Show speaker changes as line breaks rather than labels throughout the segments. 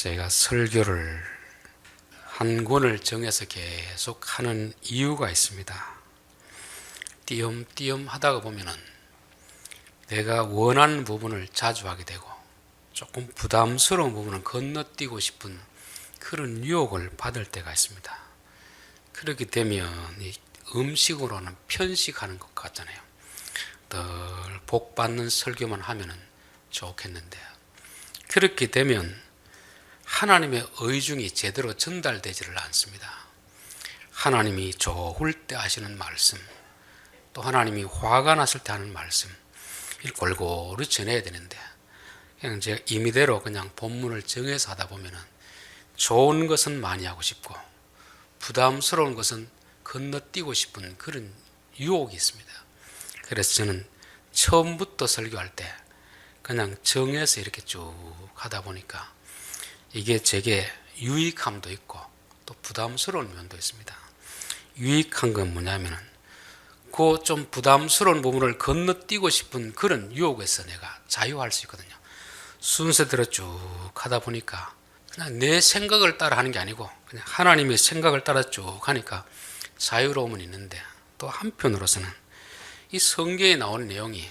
제가 설교를 한 권을 정해서 계속 하는 이유가 있습니다. 띄엄띄엄 하다가 보면은 내가 원하는 부분을 자주 하게 되고 조금 부담스러운 부분은 건너뛰고 싶은 그런 유혹을 받을 때가 있습니다. 그렇게 되면 이 음식으로는 편식하는 것 같잖아요. 늘 복 받는 설교만 하면은 좋겠는데 그렇게 되면 하나님의 의중이 제대로 전달되지를 않습니다. 하나님이 좋을 때 하시는 말씀, 또 하나님이 화가 났을 때 하는 말씀, 이걸 골고루 전해야 되는데 그냥 제가 임의대로 그냥 본문을 정해서 하다 보면은 좋은 것은 많이 하고 싶고 부담스러운 것은 건너뛰고 싶은 그런 유혹이 있습니다. 그래서 저는 처음부터 설교할 때 그냥 정해서 이렇게 쭉 하다 보니까 이게 제게 유익함도 있고 또 부담스러운 면도 있습니다. 유익한 건 뭐냐면은 그 좀 부담스러운 부분을 건너뛰고 싶은 그런 유혹에서 내가 자유할 수 있거든요. 순서대로 쭉 하다 보니까 그냥 내 생각을 따라 하는 게 아니고 그냥 하나님의 생각을 따라 쭉 하니까 자유로움은 있는데 또 한편으로서는 이 성경에 나오는 내용이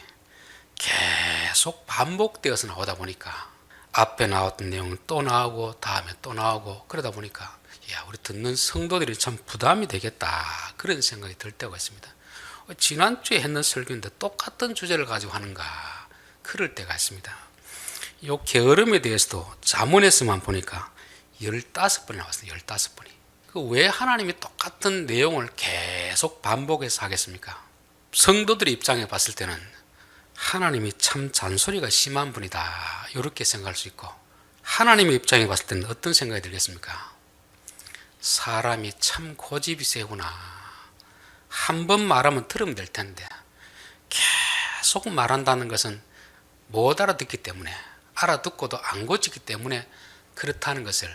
계속 반복되어서 나오다 보니까 앞에 나왔던 내용은 또 나오고 다음에 또 나오고 그러다 보니까 야, 우리 듣는 성도들이 참 부담이 되겠다 그런 생각이 들 때가 있습니다. 지난주에 했는 설교인데 똑같은 주제를 가지고 하는가 그럴 때가 있습니다. 이 게으름에 대해서도 잠언에서만 보니까 15번이 나왔어요. 15번이. 왜 하나님이 똑같은 내용을 계속 반복해서 하겠습니까? 성도들의 입장에 봤을 때는 하나님이 참 잔소리가 심한 분이다 이렇게 생각할 수 있고 하나님의 입장에 봤을 때는 어떤 생각이 들겠습니까? 사람이 참 고집이 세구나. 한 번 말하면 들으면 될 텐데 계속 말한다는 것은 못 알아듣기 때문에 알아듣고도 안 고치기 때문에 그렇다는 것을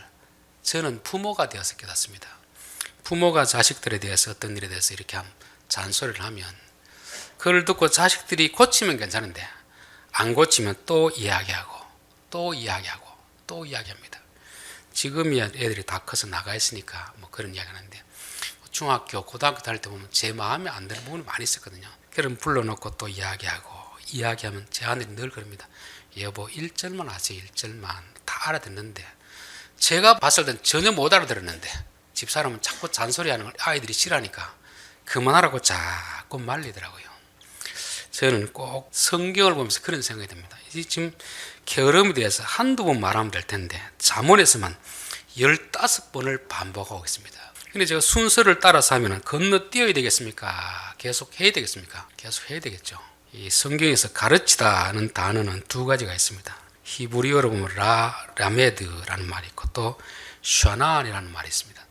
저는 부모가 되어서 깨닫습니다. 부모가 자식들에 대해서 어떤 일에 대해서 이렇게 잔소리를 하면 그걸 듣고 자식들이 고치면 괜찮은데 안 고치면 또 이야기하고 또 이야기하고 또 이야기합니다. 지금이야 애들이 다 커서 나가 있으니까 뭐 그런 이야기 하는데 중학교, 고등학교 다닐 때 보면 제 마음에 안 드는 부분이 많이 있었거든요. 그럼 불러놓고 또 이야기하고 이야기하면 제 아들이 늘 그럽니다. 여보 1절만 하세요. 1절만 다 알아듣는데 제가 봤을 땐 전혀 못 알아들었는데 집사람은 자꾸 잔소리하는 걸 아이들이 싫어하니까 그만하라고 자꾸 말리더라고요. 저는 꼭 성경을 보면서 그런 생각이 듭니다. 지금 게으름에 대해서 한두 번 말하면 될 텐데 잠언에서만 15번을 반복하고 있습니다. 근데 제가 순서를 따라서 하면 건너뛰어야 되겠습니까? 계속 해야 되겠습니까? 계속 해야 되겠죠. 이 성경에서 가르치다는 단어는 두 가지가 있습니다. 히브리어로 보면 라메드라는 말이 있고 또 샤나이라는 말이 있습니다.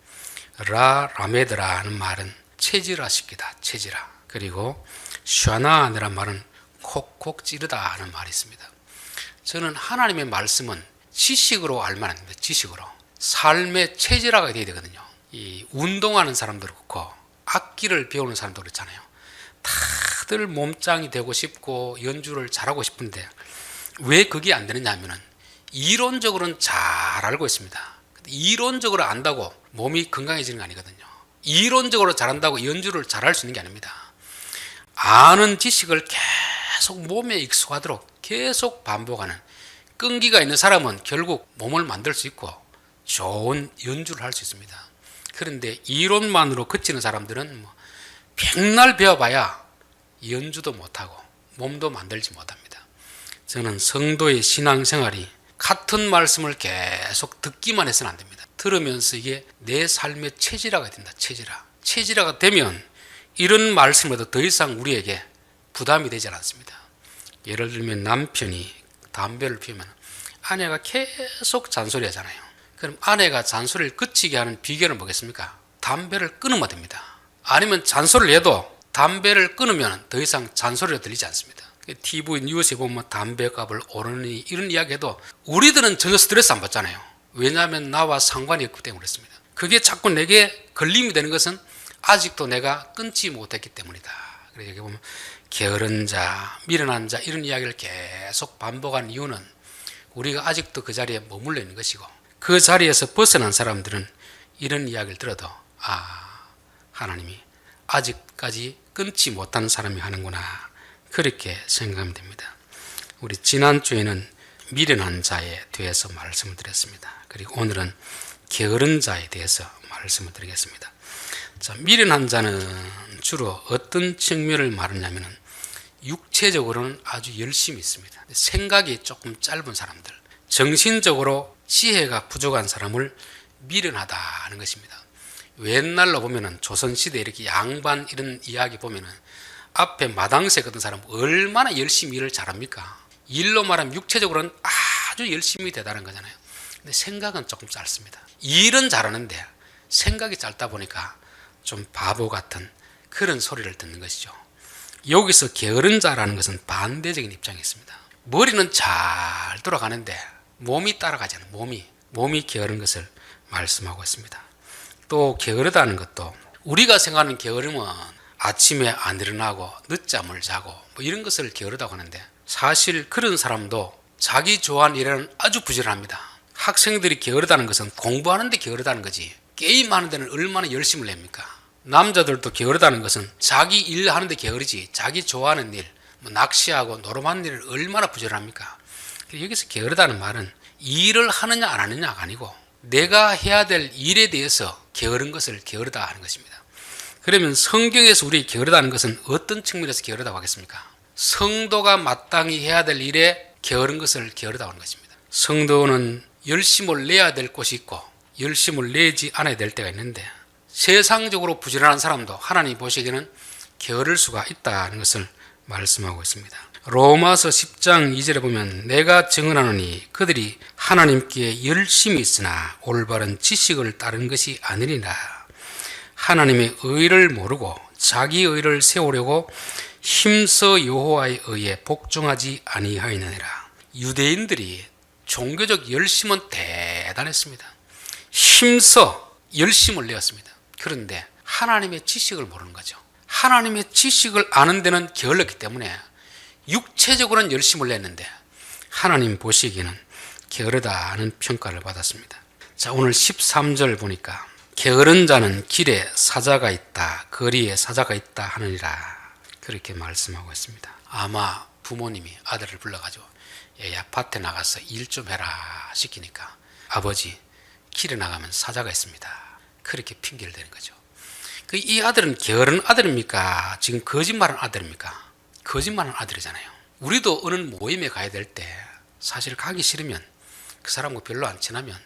라메드라는 말은 체질화시키다, 체질화. 그리고 샤나이라는 말은 콕콕 찌르다 하는 말이 있습니다. 저는 하나님의 말씀은 지식으로 알면 안 됩니다. 지식으로. 삶의 체질화가 돼야 되거든요. 이 운동하는 사람도 그렇고 악기를 배우는 사람도 그렇잖아요. 다들 몸짱이 되고 싶고 연주를 잘하고 싶은데 왜 그게 안 되느냐 하면은 이론적으로는 잘 알고 있습니다. 이론적으로 안다고 몸이 건강해지는 거 아니거든요. 이론적으로 잘한다고 연주를 잘할 수 있는 게 아닙니다. 아는 지식을 계속 몸에 익숙하도록 계속 반복하는 끈기가 있는 사람은 결국 몸을 만들 수 있고 좋은 연주를 할 수 있습니다. 그런데 이론만으로 그치는 사람들은 백날 배워봐야 연주도 못하고 몸도 만들지 못합니다. 저는 성도의 신앙생활이 같은 말씀을 계속 듣기만 해서는 안 됩니다. 들으면서 이게 내 삶의 체질화가 된다. 체질화가 되면 이런 말씀에도 더 이상 우리에게 부담이 되지 않습니다. 예를 들면 남편이 담배를 피우면 아내가 계속 잔소리하잖아요. 그럼 아내가 잔소리를 그치게 하는 비결은 뭐겠습니까? 담배를 끊으면 됩니다. 아니면 잔소리를 해도 담배를 끊으면 더 이상 잔소리가 들리지 않습니다. TV 뉴스에 보면 담배값을 오르니 이런 이야기해도 우리들은 전혀 스트레스 안 받잖아요. 왜냐하면 나와 상관이 없기 때문에 그렇습니다. 그게 자꾸 내게 걸림이 되는 것은 아직도 내가 끊지 못했기 때문이다. 그래서 여기 보면 게으른 자, 미련한 자 이런 이야기를 계속 반복하는 이유는 우리가 아직도 그 자리에 머물러 있는 것이고 그 자리에서 벗어난 사람들은 이런 이야기를 들어도 하나님이 아직까지 끊지 못한 사람이 하는구나, 그렇게 생각하면 됩니다. 우리 지난주에는 미련한 자에 대해서 말씀을 드렸습니다. 그리고 오늘은 게으른 자에 대해서 말씀을 드리겠습니다. 자, 미련한 자는 주로 어떤 측면을 말하냐면 육체적으로는 아주 열심히 있습니다. 생각이 조금 짧은 사람들, 정신적으로 지혜가 부족한 사람을 미련하다 하는 것입니다. 옛날로 보면은 조선시대 이렇게 양반 이런 이야기 보면은 앞에 마당새 같은 사람 얼마나 열심히 일을 잘합니까? 일로 말하면 육체적으로는 아주 열심히 대단한 거잖아요. 근데 생각은 조금 짧습니다. 일은 잘하는데 생각이 짧다 보니까 좀 바보 같은 그런 소리를 듣는 것이죠. 여기서 게으른 자라는 것은 반대적인 입장이 있습니다. 머리는 잘 돌아가는데 몸이 따라가지 않아요. 몸이 게으른 것을 말씀하고 있습니다. 또 게으르다는 것도 우리가 생각하는 게으름은 아침에 안 일어나고 늦잠을 자고 뭐 이런 것을 게으르다고 하는데, 사실 그런 사람도 자기 좋아하는 일에는 아주 부지런합니다. 학생들이 게으르다는 것은 공부하는 데 게으르다는 거지 게임하는 데는 얼마나 열심을 냅니까? 남자들도 게으르다는 것은 자기 일하는 데 게으르지 자기 좋아하는 일, 뭐 낚시하고 노름하는 일을 얼마나 부지런합니까? 여기서 게으르다는 말은 일을 하느냐 안 하느냐가 아니고 내가 해야 될 일에 대해서 게으른 것을 게으르다 하는 것입니다. 그러면 성경에서 우리 게으르다는 것은 어떤 측면에서 게으르다고 하겠습니까? 성도가 마땅히 해야 될 일에 게으른 것을 게으르다고 하는 것입니다. 성도는 열심을 내야 될 곳이 있고 열심을 내지 않아야 될 때가 있는데, 세상적으로 부지런한 사람도 하나님 보시기에는 게으를 수가 있다는 것을 말씀하고 있습니다. 로마서 10장 2절에 보면 내가 증언하노니 그들이 하나님께 열심히 있으나 올바른 지식을 따른 것이 아니니라. 하나님의 의를 모르고 자기 의를 세우려고 힘써 여호와의 의에 복종하지 아니하였느니라. 유대인들이 종교적 열심은 대단했습니다. 힘써 열심을 내었습니다. 그런데 하나님의 지식을 모르는 거죠. 하나님의 지식을 아는 데는 게을렀기 때문에 육체적으로는 열심을 냈는데 하나님 보시기에는 게으르다는 평가를 받았습니다. 자, 오늘 13절 보니까 게으른 자는 길에 사자가 있다, 거리에 사자가 있다 하느니라, 그렇게 말씀하고 있습니다. 아마 부모님이 아들을 불러가지고 얘야 밭에 나가서 일 좀 해라 시키니까 아버지 길에 나가면 사자가 있습니다, 그렇게 핑계를 대는 거죠. 이 아들은 게으른 아들입니까? 지금 거짓말하는 아들입니까? 거짓말하는 아들이잖아요. 우리도 어느 모임에 가야 될 때 사실 가기 싫으면 그 사람과 별로 안 친하면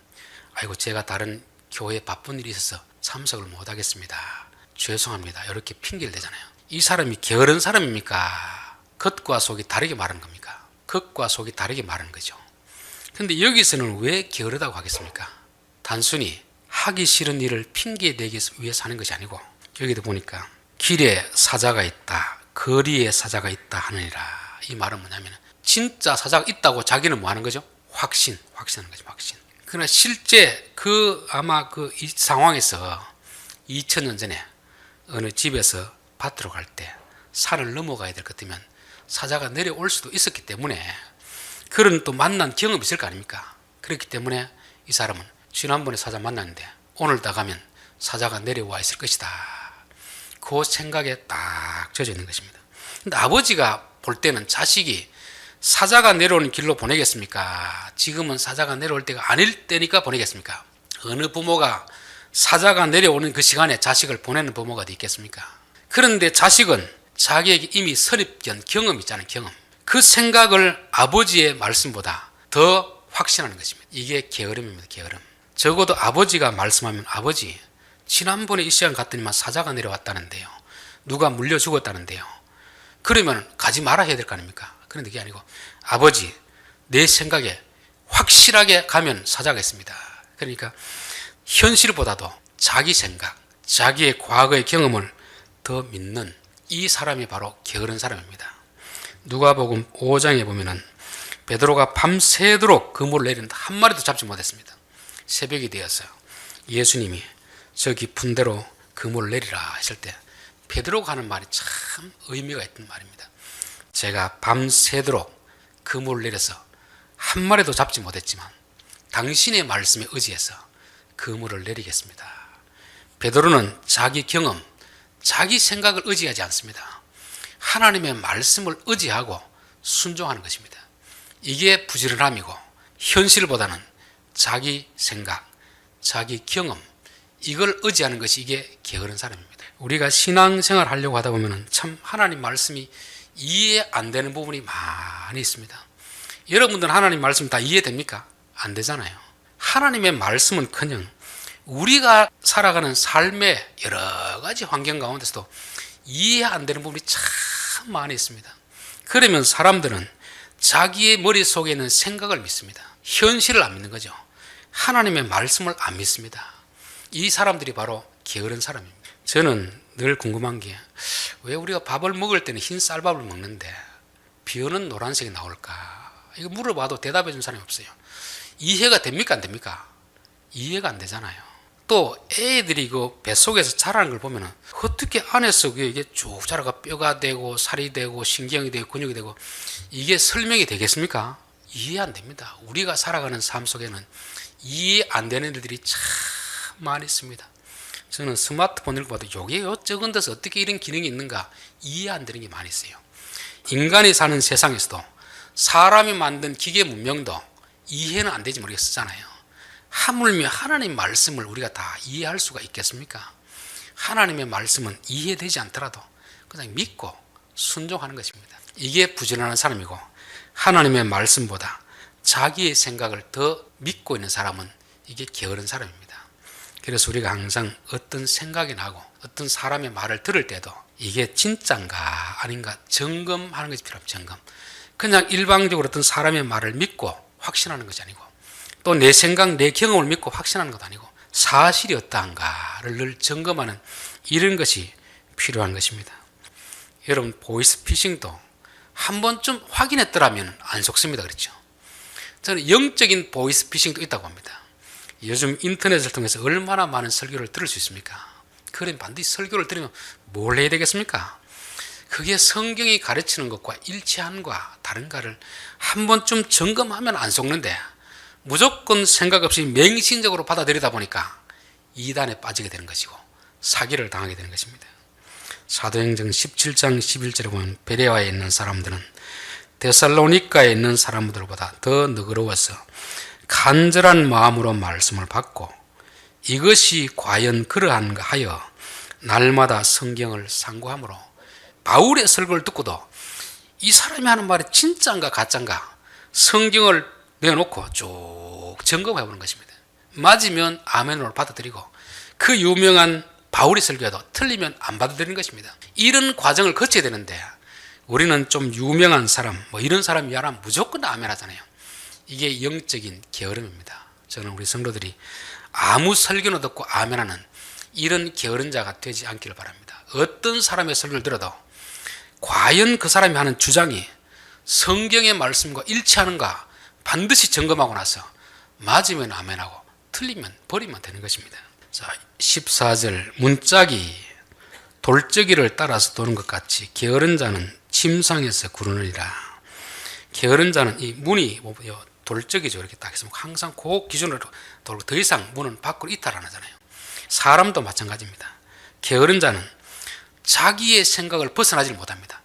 아이고 제가 다른 교회에 바쁜 일이 있어서 참석을 못 하겠습니다, 죄송합니다, 이렇게 핑계를 대잖아요. 이 사람이 게으른 사람입니까? 겉과 속이 다르게 말하는 겁니까? 겉과 속이 다르게 말하는 거죠. 그런데 여기서는 왜 게으르다고 하겠습니까? 단순히 하기 싫은 일을 핑계대기 위해서 하는 것이 아니고, 여기도 보니까 길에 사자가 있다, 거리에 사자가 있다 하느니라. 이 말은 뭐냐면 진짜 사자가 있다고 자기는 뭐 하는 거죠? 확신하는 거죠, 확신. 그러나 실제 아마 이 상황에서 2000년 전에 어느 집에서 밭으로 갈 때 산을 넘어가야 될 것 같으면 사자가 내려올 수도 있었기 때문에 그런 또 만난 경험이 있을 거 아닙니까? 그렇기 때문에 이 사람은 지난번에 사자 만났는데 오늘 다 가면 사자가 내려와 있을 것이다, 그 생각에 딱 젖어 있는 것입니다. 근데 아버지가 볼 때는 자식이 사자가 내려오는 길로 보내겠습니까? 지금은 사자가 내려올 때가 아닐 때니까 보내겠습니까? 어느 부모가 사자가 내려오는 그 시간에 자식을 보내는 부모가 어디 있겠습니까? 그런데 자식은 자기에게 이미 선입견, 경험이 있잖아요, 경험. 그 생각을 아버지의 말씀보다 더 확신하는 것입니다. 이게 게으름입니다, 게으름. 적어도 아버지가 말씀하면 아버지 지난번에 이 시간 갔더니만 사자가 내려왔다는데요, 누가 물려 죽었다는데요, 그러면 가지 말아 해야 될 거 아닙니까? 그런데 그게 아니고 아버지 내 생각에 확실하게 가면 사자가 있습니다. 그러니까 현실보다도 자기 생각, 자기의 과거의 경험을 더 믿는 이 사람이 바로 게으른 사람입니다. 누가복음 5장에 보면은 베드로가 밤새도록 그물을 내리는데 한 마리도 잡지 못했습니다. 새벽이 되었어요. 예수님이 저 깊은 데로 그물을 내리라 하실 때 베드로가 하는 말이 참 의미가 있던 말입니다. 제가 밤새도록 그물을 내려서 한 마리도 잡지 못했지만 당신의 말씀에 의지해서 그물을 내리겠습니다. 베드로는 자기 경험, 자기 생각을 의지하지 않습니다. 하나님의 말씀을 의지하고 순종하는 것입니다. 이게 부지런함이고 현실보다는 자기 생각, 자기 경험, 이걸 의지하는 것이 이게 게으른 사람입니다. 우리가 신앙생활 하려고 하다 보면 참 하나님 말씀이 이해 안 되는 부분이 많이 있습니다. 여러분들은 하나님 말씀 다 이해됩니까? 안 되잖아요. 하나님의 말씀은커녕 우리가 살아가는 삶의 여러 가지 환경 가운데서도 이해 안 되는 부분이 참 많이 있습니다. 그러면 사람들은 자기의 머릿속에 있는 생각을 믿습니다. 현실을 안 믿는 거죠. 하나님의 말씀을 안 믿습니다. 이 사람들이 바로 게으른 사람입니다. 저는 늘 궁금한 게 왜 우리가 밥을 먹을 때는 흰 쌀밥을 먹는데 비어는 노란색이 나올까? 이거 물어봐도 대답해 준 사람이 없어요. 이해가 됩니까? 안 됩니까? 이해가 안 되잖아요. 또 애들이 그 뱃속에서 자라는 걸 보면 어떻게 안에서 이게 쭉 자라가 뼈가 되고 살이 되고 신경이 되고 근육이 되고 이게 설명이 되겠습니까? 이해 안 됩니다. 우리가 살아가는 삶 속에는 이해 안 되는 일들이 참 많이 있습니다. 저는 스마트폰을 봐도 요게 적은 데서 어떻게 이런 기능이 있는가 이해 안 되는 게 많이 있어요. 인간이 사는 세상에서도 사람이 만든 기계 문명도 이해는 안 되지 모르겠잖아요. 하물며 하나님 말씀을 우리가 다 이해할 수가 있겠습니까? 하나님의 말씀은 이해되지 않더라도 그냥 믿고 순종하는 것입니다. 이게 부지런한 사람이고 하나님의 말씀보다 자기의 생각을 더 믿고 있는 사람은 이게 게으른 사람입니다. 그래서 우리가 항상 어떤 생각이 나고 어떤 사람의 말을 들을 때도 이게 진짜인가 아닌가 점검하는 것이 필요합니다. 점검. 그냥 일방적으로 어떤 사람의 말을 믿고 확신하는 것이 아니고 또 내 생각, 내 경험을 믿고 확신하는 것도 아니고 사실이 어떠한가를 늘 점검하는 이런 것이 필요한 것입니다. 여러분 보이스피싱도 한 번쯤 확인했더라면 안 속습니다. 그렇죠? 저는 영적인 보이스피싱도 있다고 합니다. 요즘 인터넷을 통해서 얼마나 많은 설교를 들을 수 있습니까? 그럼 반드시 설교를 들으면 뭘 해야 되겠습니까? 그게 성경이 가르치는 것과 일치한가 다른가를 한 번쯤 점검하면 안 속는데 무조건 생각 없이 맹신적으로 받아들이다 보니까 이단에 빠지게 되는 것이고 사기를 당하게 되는 것입니다. 사도행전 17장 11절에 보면 베레아에 있는 사람들은 데살로니가에 있는 사람들보다 더 너그러워서 간절한 마음으로 말씀을 받고 이것이 과연 그러한가 하여 날마다 성경을 상고함으로 바울의 설교를 듣고도 이 사람이 하는 말이 진짜인가 가짜인가 성경을 내놓고 쭉 점검해 보는 것입니다. 맞으면 아멘으로 받아들이고 그 유명한 바울의 설교도 틀리면 안 받아들이는 것입니다. 이런 과정을 거쳐야 되는데 우리는 좀 유명한 사람 이런 사람이 말하면 무조건 아멘 하잖아요. 이게 영적인 게으름입니다. 저는 우리 성도들이 아무 설교나 듣고 아멘하는 이런 게으른 자가 되지 않기를 바랍니다. 어떤 사람의 설교를 들어도 과연 그 사람이 하는 주장이 성경의 말씀과 일치하는가 반드시 점검하고 나서 맞으면 아멘하고 틀리면 버리면 되는 것입니다. 자, 14절 문짝이 돌적이를 따라서 도는 것 같이 게으른 자는 침상에서 구르느니라. 게으른 자는 이 문이 돌적이죠. 이렇게 딱 있으면 항상 그 기준으로 돌고 더 이상 문은 밖으로 이탈 안 하잖아요. 사람도 마찬가지입니다. 게으른 자는 자기의 생각을 벗어나지 못합니다.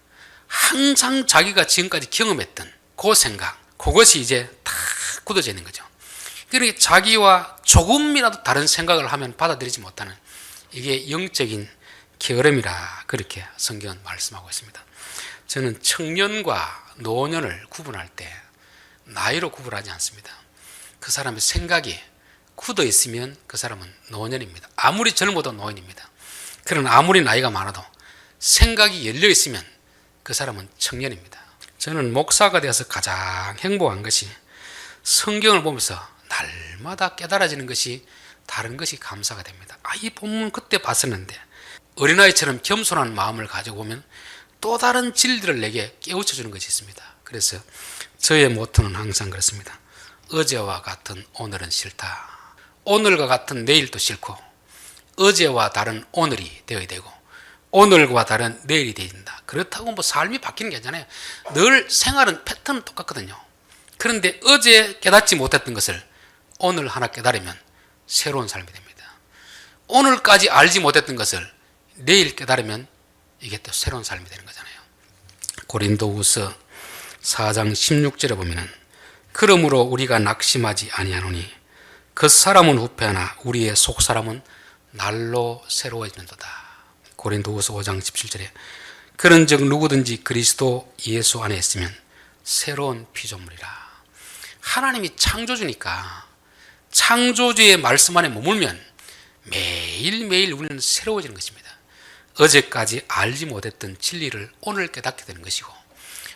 항상 자기가 지금까지 경험했던 그 생각, 그것이 이제 다 굳어져 있는 거죠. 그러니까 자기와 조금이라도 다른 생각을 하면 받아들이지 못하는 이게 영적인 게으름이라 그렇게 성경은 말씀하고 있습니다. 저는 청년과 노년을 구분할 때 나이로 구분하지 않습니다. 그 사람의 생각이 굳어 있으면 그 사람은 노년입니다. 아무리 젊어도 노인입니다. 그러나 아무리 나이가 많아도 생각이 열려 있으면 그 사람은 청년입니다. 저는 목사가 되어서 가장 행복한 것이 성경을 보면서 날마다 깨달아지는 것이 다른 것이 감사가 됩니다. 이 본문 그때 봤었는데 어린아이처럼 겸손한 마음을 가지고 보면 또 다른 진리를 내게 깨우쳐 주는 것이 있습니다. 그래서 저의 모토는 항상 그렇습니다. 어제와 같은 오늘은 싫다. 오늘과 같은 내일도 싫고 어제와 다른 오늘이 되어야 되고 오늘과 다른 내일이 되어야 된다. 그렇다고 뭐 삶이 바뀌는 게 아니잖아요. 늘 생활은 패턴은 똑같거든요. 그런데 어제 깨닫지 못했던 것을 오늘 하나 깨달으면 새로운 삶이 됩니다. 오늘까지 알지 못했던 것을 내일 깨달으면 이게 또 새로운 삶이 되는 거잖아요. 고린도후서 4장 16절에 보면은 그러므로 우리가 낙심하지 아니하노니 그 사람은 후패하나 우리의 속사람은 날로 새로워지는도다. 고린도후서 5장 17절에 그런즉 누구든지 그리스도 예수 안에 있으면 새로운 피조물이라. 하나님이 창조주니까 창조주의 말씀 안에 머물면 매일매일 우리는 새로워지는 것입니다. 어제까지 알지 못했던 진리를 오늘 깨닫게 되는 것이고,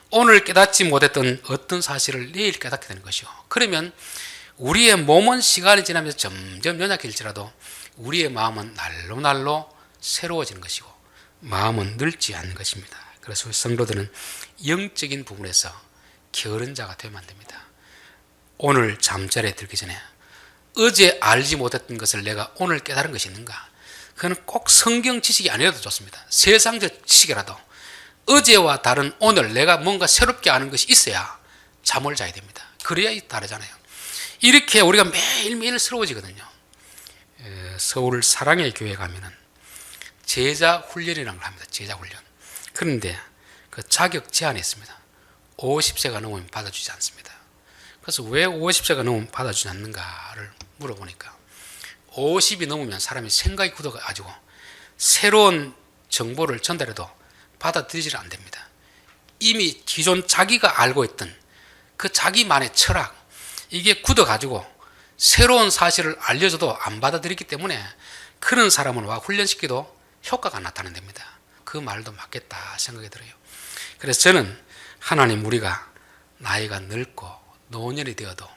오늘 깨닫지 못했던 어떤 사실을 내일 깨닫게 되는 것이고, 그러면 우리의 몸은 시간이 지나면서 점점 연약해질지라도 우리의 마음은 날로 날로 새로워지는 것이고 마음은 늙지 않는 것입니다. 그래서 성도들은 영적인 부분에서 게으른 자가 되면 안 됩니다. 오늘 잠자리에 들기 전에 어제 알지 못했던 것을 내가 오늘 깨달은 것이 있는가? 그건 꼭 성경 지식이 아니라도 좋습니다. 세상적 지식이라도 어제와 다른 오늘 내가 뭔가 새롭게 아는 것이 있어야 잠을 자야 됩니다. 그래야 다르잖아요. 이렇게 우리가 매일매일 새로워지거든요. 서울 사랑의 교회 가면은 제자 훈련이라는 걸 합니다. 제자 훈련. 그런데 그 자격 제한이 있습니다. 50세가 넘으면 받아주지 않습니다. 그래서 왜 50세가 넘으면 받아주지 않는가를 물어보니까 50이 넘으면 사람이 생각이 굳어가지고 새로운 정보를 전달해도 받아들이지 안 됩니다. 이미 기존 자기가 알고 있던 그 자기만의 철학, 이게 굳어가지고 새로운 사실을 알려줘도 안 받아들이기 때문에 그런 사람은 와 훈련시켜도 효과가 나타난답니다. 그 말도 맞겠다 생각이 들어요. 그래서 저는 하나님, 우리가 나이가 늙고 노년이 되어도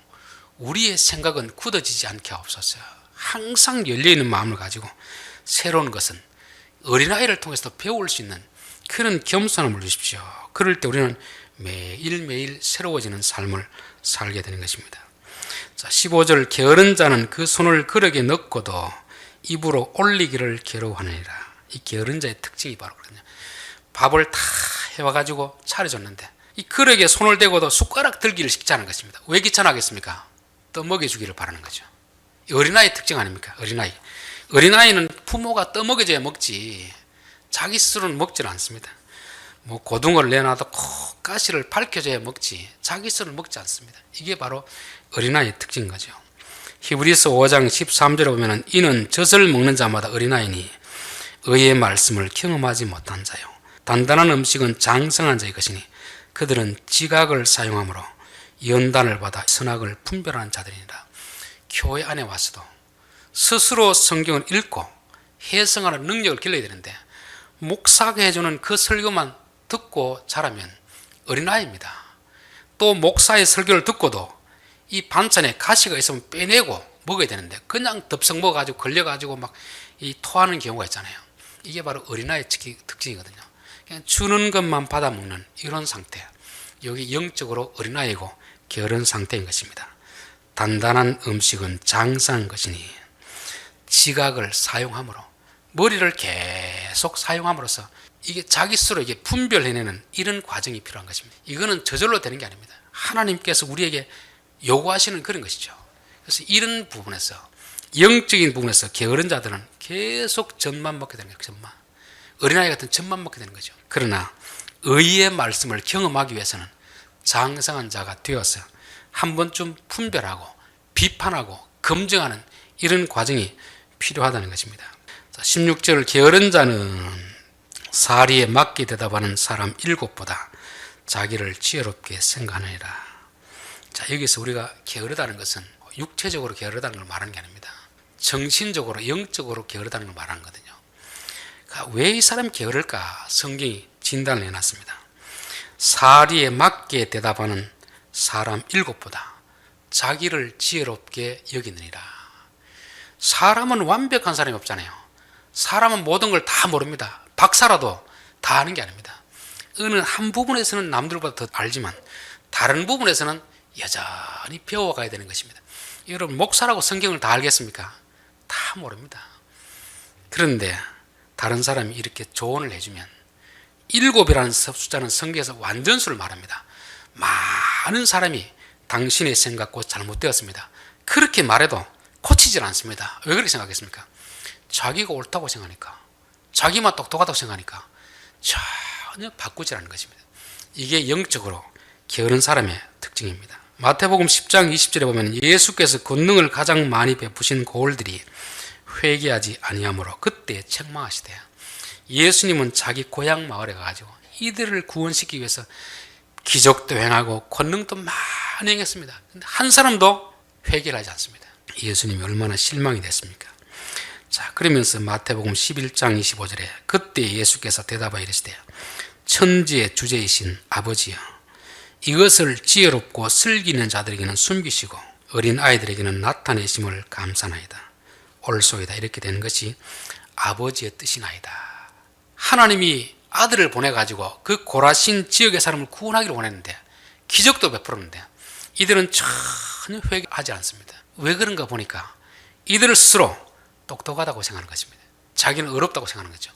우리의 생각은 굳어지지 않게 하옵소서. 항상 열려있는 마음을 가지고 새로운 것은 어린아이를 통해서 배울 수 있는 그런 겸손함을 주십시오. 그럴 때 우리는 매일매일 새로워지는 삶을 살게 되는 것입니다. 자, 15절 게으른 자는 그 손을 그릇에 넣고도 입으로 올리기를 괴로워하느니라. 이 게으른 자의 특징이 바로 그렇거든요. 밥을 다 해와가지고 차려줬는데 이 그릇에 손을 대고도 숟가락 들기를 쉽지 않은 것입니다. 왜 귀찮아하겠습니까? 떠먹여주기를 바라는 거죠. 어린아이의 특징 아닙니까? 어린아이는 부모가 떠먹여줘야 먹지 자기 스스로는 먹지는 않습니다. 뭐 고등어를 내놔도 꼭 가시를 밝혀줘야 먹지 자기 스스로는 먹지 않습니다. 이게 바로 어린아이의 특징인 거죠. 히브리서 5장 13절에 보면 이는 젖을 먹는 자마다 어린아이니 의의 말씀을 경험하지 못한 자요 단단한 음식은 장성한 자의 것이니 그들은 지각을 사용함으로 연단을 받아 선악을 분별하는 자들이니라. 교회 안에 와서도 스스로 성경을 읽고 해석하는 능력을 길러야 되는데 목사가 해주는 그 설교만 듣고 자라면 어린아이입니다. 또 목사의 설교를 듣고도 이 반찬에 가시가 있으면 빼내고 먹어야 되는데 그냥 덥석 먹어가지고 걸려가지고 막 이 토하는 경우가 있잖아요. 이게 바로 어린아이의 특징이거든요. 그냥 주는 것만 받아먹는 이런 상태. 여기 영적으로 어린아이고 게으른 상태인 것입니다. 단단한 음식은 장사한 것이니 지각을 사용함으로 머리를 계속 사용함으로써 이게 자기 스스로 이게 분별해내는 이런 과정이 필요한 것입니다. 이거는 저절로 되는 게 아닙니다. 하나님께서 우리에게 요구하시는 그런 것이죠. 그래서 이런 부분에서 영적인 부분에서 게으른 자들은 계속 젖만 먹게 되는 거예요. 젖만. 어린아이 같은 젖만 먹게 되는 거죠. 그러나 의의 말씀을 경험하기 위해서는 장성한 자가 되어서 한 번쯤 분별하고 비판하고 검증하는 이런 과정이 필요하다는 것입니다. 16절 게으른 자는 사리에 맞게 대답하는 사람 7보다 자기를 지혜롭게 생각하느니라. 자, 여기서 우리가 게으르다는 것은 육체적으로 게으르다는 걸 말하는 게 아닙니다. 정신적으로 영적으로 게으르다는 걸 말하는 거거든요. 그러니까 왜 이 사람이 게으를까? 성경이 진단을 해놨습니다. 사리에 맞게 대답하는 사람 7보다 자기를 지혜롭게 여기느니라. 사람은 완벽한 사람이 없잖아요. 사람은 모든 걸 다 모릅니다. 박사라도 다 아는 게 아닙니다. 어느 한 부분에서는 남들보다 더 알지만 다른 부분에서는 여전히 배워가야 되는 것입니다. 여러분, 목사라고 성경을 다 알겠습니까? 다 모릅니다. 그런데 다른 사람이 이렇게 조언을 해주면 7이라는 숫자는 성경에서 완전수를 말합니다. 많은 사람이 당신의 생각고 잘못되었습니다. 그렇게 말해도 고치질 않습니다. 왜 그렇게 생각했습니까? 자기가 옳다고 생각하니까, 자기만 똑똑하다고 생각하니까 전혀 바꾸질 않는 것입니다. 이게 영적으로 게으른 사람의 특징입니다. 마태복음 10장 20절에 보면 예수께서 권능을 가장 많이 베푸신 고을들이 회개하지 아니하므로 그때 책망하시되, 예수님은 자기 고향 마을에 가가지고 이들을 구원시키기 위해서 기적도 행하고 권능도 많이 행했습니다. 근데 한 사람도 회개를 하지 않습니다. 예수님이 얼마나 실망이 됐습니까? 자, 그러면서 마태복음 11장 25절에 그때 예수께서 대답하여 이르시되, 천지의 주제이신 아버지여, 이것을 지혜롭고 슬기는 자들에게는 숨기시고 어린 아이들에게는 나타내심을 감사나이다. 옳소이다. 이렇게 되는 것이 아버지의 뜻이나이다. 하나님이 아들을 보내가지고 그 고라신 지역의 사람을 구원하기를 원했는데 기적도 베풀었는데 이들은 전혀 회개하지 않습니다. 왜 그런가 보니까 이들을 스스로 똑똑하다고 생각하는 것입니다. 자기는 어렵다고 생각하는 거죠.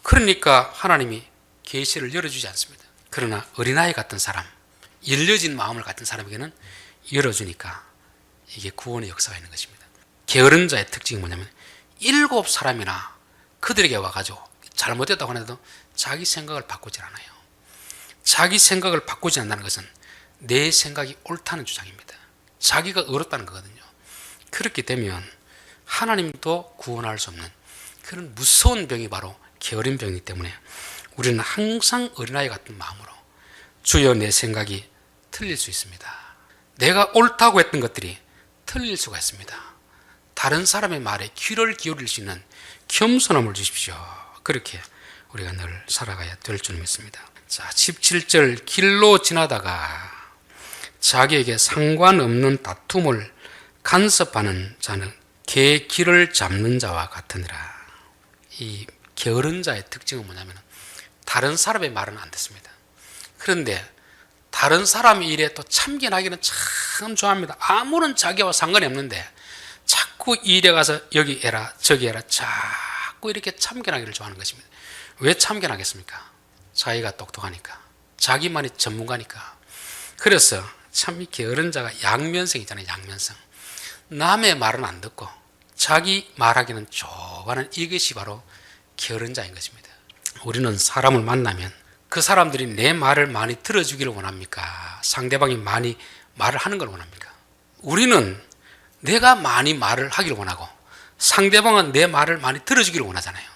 그러니까 하나님이 계시를 열어주지 않습니다. 그러나 어린아이 같은 사람, 열려진 마음을 갖춘 사람에게는 열어주니까 이게 구원의 역사가 있는 것입니다. 게으른 자의 특징이 뭐냐면 7사람이나 그들에게 와가지고 잘못됐다고 하는데도 자기 생각을 바꾸질 않아요. 자기 생각을 바꾸지 않는다는 것은 내 생각이 옳다는 주장입니다. 자기가 어렵다는 거거든요. 그렇게 되면 하나님도 구원할 수 없는 그런 무서운 병이 바로 게으른 병이기 때문에 우리는 항상 어린아이 같은 마음으로 주여 내 생각이 틀릴 수 있습니다. 내가 옳다고 했던 것들이 틀릴 수가 있습니다. 다른 사람의 말에 귀를 기울일 수 있는 겸손함을 주십시오. 그렇게 우리가 늘 살아가야 될 줄 믿습니다. 자, 17절 길로 지나다가 자기에게 상관없는 다툼을 간섭하는 자는 개 길을 잡는 자와 같으니라. 이 게으른 자의 특징은 뭐냐면 다른 사람의 말은 안 듣습니다. 그런데 다른 사람의 일에 또 참견하기는 참 좋아합니다. 아무런 자기와 상관이 없는데 자꾸 이 일에 가서 여기 해라 저기 해라 자꾸 이렇게 참견하기를 좋아하는 것입니다. 왜 참견하겠습니까? 자기가 똑똑하니까, 자기만이 전문가니까. 그래서 참 이 게으른 자가 양면성이잖아요. 양면성. 남의 말은 안 듣고 자기 말하기는 좋아하는 이것이 바로 게으른 자인 것입니다. 우리는 사람을 만나면 그 사람들이 내 말을 많이 들어주기를 원합니까? 상대방이 많이 말을 하는 걸 원합니까? 우리는 내가 많이 말을 하기를 원하고 상대방은 내 말을 많이 들어주기를 원하잖아요.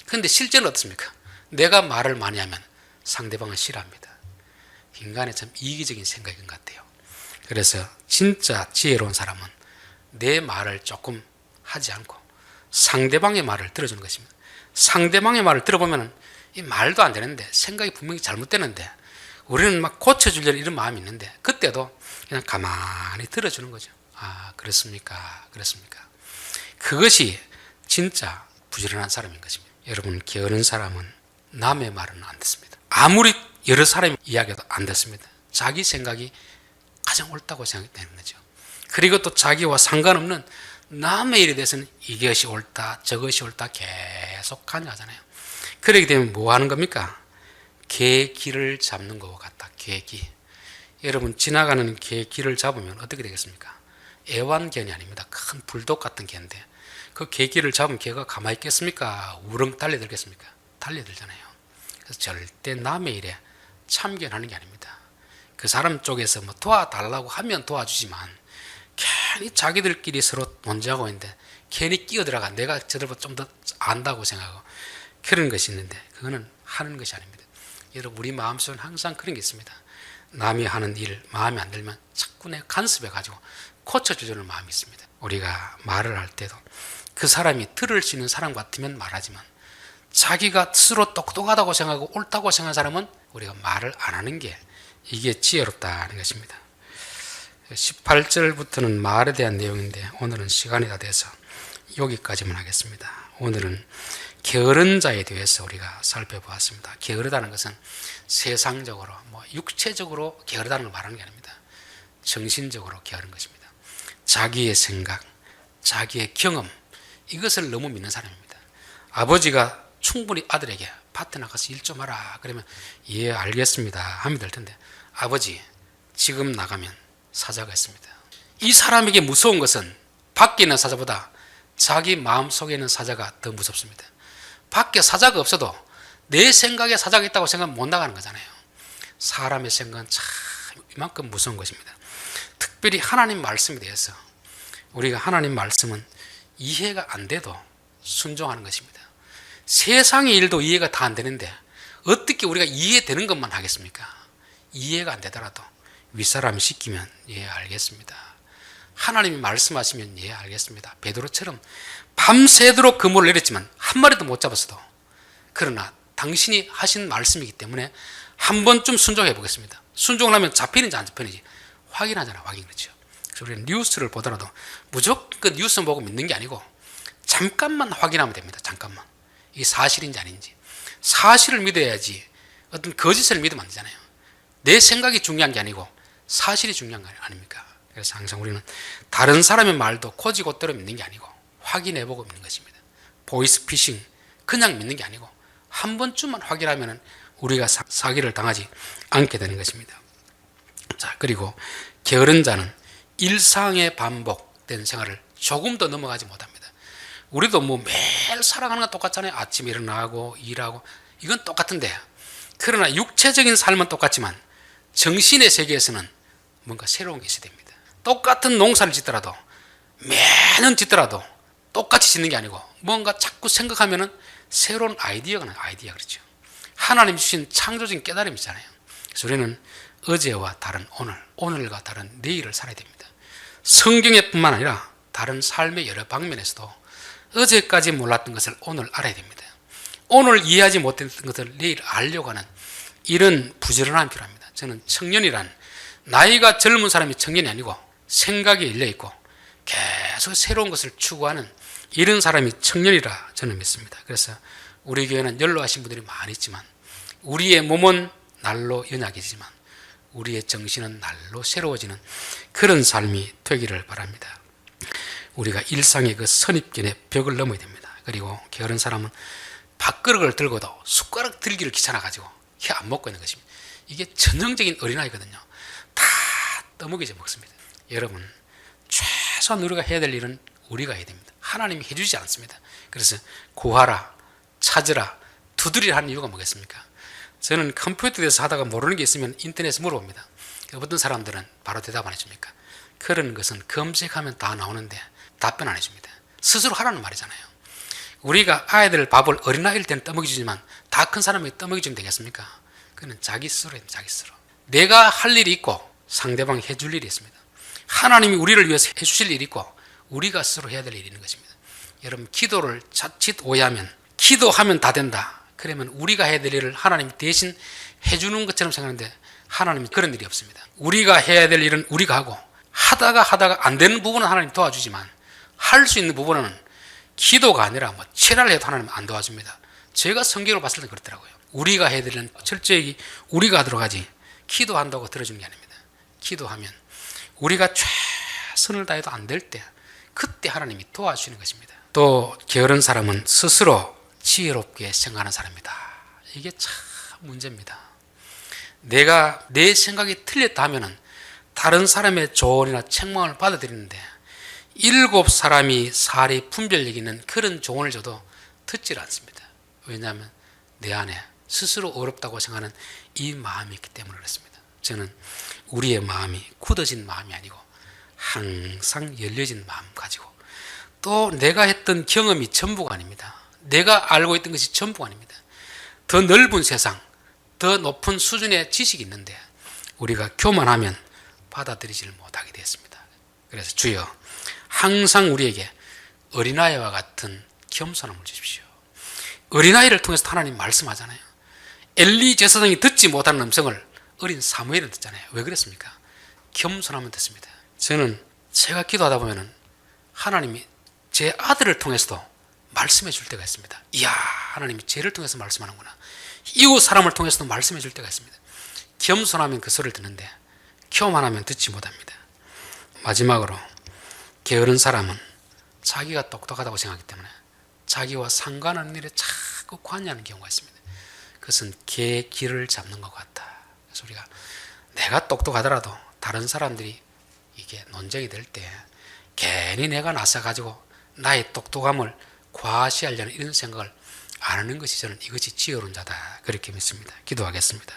그런데 실제는 어떻습니까? 내가 말을 많이 하면 상대방은 싫어합니다. 인간의 참 이기적인 생각인 것 같아요. 그래서 진짜 지혜로운 사람은 내 말을 조금 하지 않고 상대방의 말을 들어주는 것입니다. 상대방의 말을 들어보면 이 말도 안 되는데 생각이 분명히 잘못되는데 우리는 막 고쳐주려는 이런 마음이 있는데 그때도 그냥 가만히 들어주는 거죠. 아, 그렇습니까? 그렇습니까? 그것이 진짜 부지런한 사람인 것입니다. 여러분, 게으른 사람은 남의 말은 안 듣습니다. 아무리 여러 사람이 이야기해도 안 듣습니다. 자기 생각이 가장 옳다고 생각되는 거죠. 그리고 또 자기와 상관없는 남의 일에 대해서는 이것이 옳다 저것이 옳다 계속 관여하잖아요. 그렇게 되면 뭐 하는 겁니까? 개 길을 잡는 것과 같다. 개기. 여러분, 지나가는 개 길을 잡으면 어떻게 되겠습니까? 애완견이 아닙니다. 큰 불독 같은 개인데 그 개 길을 잡으면 개가 가만히 있겠습니까? 우렁 달려들겠습니까? 달려들잖아요. 그래서 절대 남의 일에 참견하는 게 아닙니다. 그 사람 쪽에서 뭐 도와달라고 하면 도와주지만 괜히 자기들끼리 서로 논쟁하고 있는데 괜히 끼어들어가 내가 저들보다 좀 더 안다고 생각하고 그런 것이 있는데 그거는 하는 것이 아닙니다. 여러분, 우리 마음속에는 항상 그런 게 있습니다. 남이 하는 일 마음에 안 들면 자꾸 내가 간섭해가지고 고쳐주려는 마음이 있습니다. 우리가 말을 할 때도 그 사람이 들을 수 있는 사람 같으면 말하지만 자기가 스스로 똑똑하다고 생각하고 옳다고 생각하는 사람은 우리가 말을 안 하는 게 이게 지혜롭다는 것입니다. 18절부터는 말에 대한 내용인데 오늘은 시간이 다 돼서 여기까지만 하겠습니다. 오늘은 게으른 자에 대해서 우리가 살펴보았습니다. 게으르다는 것은 세상적으로 육체적으로 게으르다는 걸 말하는 게 아닙니다. 정신적으로 게으른 것입니다. 자기의 생각, 자기의 경험, 이것을 너무 믿는 사람입니다. 아버지가 충분히 아들에게 밭에 나가서 일 좀 하라 그러면 예 알겠습니다 하면 될 텐데 아버지 지금 나가면 사자가 있습니다. 이 사람에게 무서운 것은 밖에 있는 사자보다 자기 마음속에 있는 사자가 더 무섭습니다. 밖에 사자가 없어도 내 생각에 사자가 있다고 생각하면 못 나가는 거잖아요. 사람의 생각은 참 이만큼 무서운 것입니다. 특별히 하나님 말씀에 대해서 우리가 하나님 말씀은 이해가 안 돼도 순종하는 것입니다. 세상의 일도 이해가 다 안 되는데 어떻게 우리가 이해되는 것만 하겠습니까? 이해가 안 되더라도 윗사람이 시키면 예 알겠습니다. 하나님이 말씀하시면 예 알겠습니다. 베드로처럼 밤새도록 그물을 내렸지만 한 마리도 못 잡았어도 그러나 당신이 하신 말씀이기 때문에 한 번쯤 순종해 보겠습니다. 순종을 하면 잡히는지 안 잡히는지 확인하잖아. 확인. 그렇죠. 그래서 우리는 뉴스를 보더라도 무조건 뉴스 보고 믿는 게 아니고 잠깐만 확인하면 됩니다. 잠깐만 이게 사실인지 아닌지. 사실을 믿어야지 어떤 거짓을 믿으면 안 되잖아요. 내 생각이 중요한 게 아니고 사실이 중요한 거 아닙니까? 그래서 항상 우리는 다른 사람의 말도 곧이곧대로 믿는 게 아니고 확인해보고 믿는 것입니다. 보이스피싱 그냥 믿는 게 아니고 한 번쯤만 확인하면 우리가 사기를 당하지 않게 되는 것입니다. 자, 그리고 게으른 자는 일상의 반복된 생활을 조금도 넘어가지 못합니다. 우리도 뭐 매일 살아가는 건 똑같잖아요. 아침에 일어나고 일하고 이건 똑같은데 그러나 육체적인 삶은 똑같지만 정신의 세계에서는 뭔가 새로운 게 있어야 됩니다. 똑같은 농사를 짓더라도 매년 짓더라도 똑같이 짓는 게 아니고 뭔가 자꾸 생각하면은 새로운 아이디어가 나요. 아이디어 그렇죠. 하나님 주신 창조적인 깨달음이 있잖아요. 그래서 우리는 어제와 다른 오늘, 오늘과 다른 내일을 살아야 됩니다. 성경에뿐만 아니라 다른 삶의 여러 방면에서도 어제까지 몰랐던 것을 오늘 알아야 됩니다. 오늘 이해하지 못했던 것을 내일 알려고 하는 이런 부지런함이 필요합니다. 저는 청년이란 나이가 젊은 사람이 청년이 아니고 생각이 열려있고 계속 새로운 것을 추구하는 이런 사람이 청년이라 저는 믿습니다. 그래서 우리 교회는 연로하신 분들이 많이 있지만 우리의 몸은 날로 연약해지지만 우리의 정신은 날로 새로워지는 그런 삶이 되기를 바랍니다. 우리가 일상의 그 선입견의 벽을 넘어야 됩니다. 그리고 게으른 사람은 밥그릇을 들고도 숟가락 들기를 귀찮아가지고 안 먹고 있는 것입니다. 이게 전형적인 어린아이거든요. 다 떠먹이져 먹습니다. 여러분 최소한 우리가 해야 될 일은 우리가 해야 됩니다. 하나님이 해주지 않습니다. 그래서 구하라, 찾으라, 두드리라 하는 이유가 뭐겠습니까? 저는 컴퓨터에 대해서 하다가 모르는 게 있으면 인터넷에 물어봅니다. 어떤 사람들은 바로 대답 안 해줍니까? 그런 것은 검색하면 다 나오는데 답변 안 해줍니다. 스스로 하라는 말이잖아요. 우리가 아이들 밥을 어린아이일 때는 떠먹여주지만 다 큰 사람이 떠먹여주면 되겠습니까? 그는 자기 스스로 해야 자기 스스로. 내가 할 일이 있고 상대방이 해줄 일이 있습니다. 하나님이 우리를 위해서 해주실 일이 있고 우리가 스스로 해야 될 일이 있는 것입니다. 여러분 기도를 자칫 오해하면 기도하면 다 된다. 그러면 우리가 해야 될 일을 하나님이 대신 해주는 것처럼 생각하는데 하나님이 그런 일이 없습니다. 우리가 해야 될 일은 우리가 하고 하다가 안 되는 부분은 하나님 도와주지만 할 수 있는 부분은 기도가 아니라 뭐 체라를 해도 하나님 안 도와줍니다. 제가 성경으로 봤을 때 그렇더라고요. 우리가 해야 되는 철저히 우리가 하도록 하지 기도한다고 들어주는 게 아닙니다. 기도하면 우리가 최선을 다해도 안 될 때 그때 하나님이 도와주시는 것입니다. 또 게으른 사람은 스스로 지혜롭게 생각하는 사람이다. 이게 참 문제입니다. 내가 내 생각이 틀렸다 하면은 다른 사람의 조언이나 책망을 받아들이는데 7사람이 사리 분별 여기는 그런 조언을 줘도 듣질 않습니다. 왜냐하면 내 안에 스스로 어렵다고 생각하는 이 마음이 있기 때문에 그렇습니다. 저는 우리의 마음이 굳어진 마음이 아니고 항상 열려진 마음 가지고 또 내가 했던 경험이 전부가 아닙니다. 내가 알고 있던 것이 전부가 아닙니다. 더 넓은 세상, 더 높은 수준의 지식이 있는데 우리가 교만하면 받아들이지를 못하게 되었습니다. 그래서 주여 항상 우리에게 어린아이와 같은 겸손함을 주십시오. 어린아이를 통해서 하나님 말씀하잖아요. 엘리 제사장이 듣지 못하는 음성을 어린 사무엘은 듣잖아요. 왜 그랬습니까? 겸손하면 됐습니다. 저는 제가 기도하다 보면 하나님이 제 아들을 통해서도 말씀해 줄 때가 있습니다. 이야, 하나님이 쟤를 통해서 말씀하는구나. 이웃 사람을 통해서도 말씀해 줄 때가 있습니다. 겸손하면 그 소리를 듣는데 교만하면 듣지 못합니다. 마지막으로 게으른 사람은 자기가 똑똑하다고 생각하기 때문에 자기와 상관없는 일에 자꾸 관여하는 경우가 있습니다. 그것은 개의 길을 잡는 것 같다. 그래서 우리가 내가 똑똑하더라도 다른 사람들이 이게 논쟁이 될 때 괜히 내가 나서가지고 나의 똑똑함을 과시하려는 이런 생각을 안 하는 것이 저는 이것이 지혜로운 자다 그렇게 믿습니다. 기도하겠습니다.